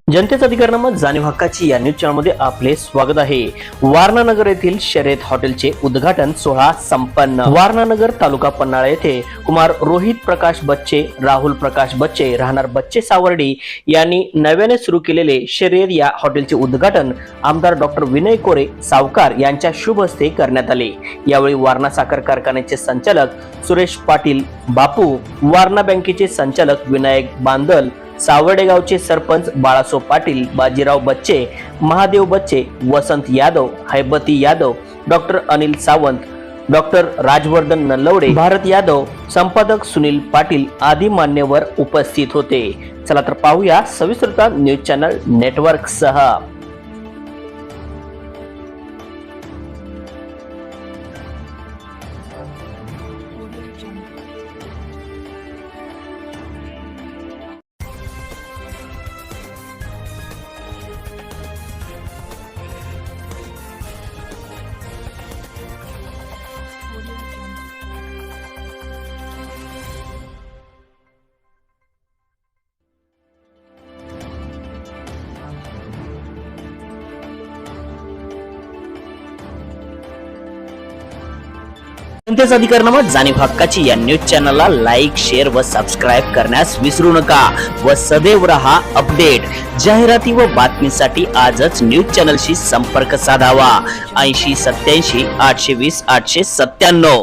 जनतेचा अधिकारनामा जाणीव हक्काची या न्यूज चॅनलमध्ये आपले स्वागत आहे। वारणा नगर येथील शर्यत हॉटेलचे उद्घाटन सोहळा संपन्न। वारणा नगर तालुका पन्हाळा येथे कुमार रोहित प्रकाश बच्चे, राहुल प्रकाश बच्चे राहणार बच्चे सावर्डी यांनी नव्याने सुरू केलेले शर्यत या हॉटेलचे उद्घाटन आमदार डॉक्टर विनय कोरे सावकार यांच्या शुभ हस्ते करण्यात आले। यावेळी वारणा साखर कारखान्याचे संचालक सुरेश पाटील बापू, वारणा बँकेचे संचालक विनायक बांदल, सावर्डे गावचे सरपंच बाळासो पाटील, बाजीराव बच्चे, महादेव बच्चे, वसंत यादव, हैबती यादव, डॉक्टर अनिल सावंत, डॉक्टर राजवर्धन नलवडे, भारत यादव, संपादक सुनील पाटील आदी मान्यवर उपस्थित होते। चला तर पाहूया सविस्तरता न्यूज चॅनल नेटवर्क सह। जनतेचा अधिकारनामा जाणीव हक्काची या न्यूज चॅनलला लाईक, शेअर व सबस्क्राईब करण्यास विसरू नका व सदैव रहा अपडेट। जाहिराती व बातमीसाठी आजच न्यूज चॅनलशी संपर्क साधावा। 80 87 820 897।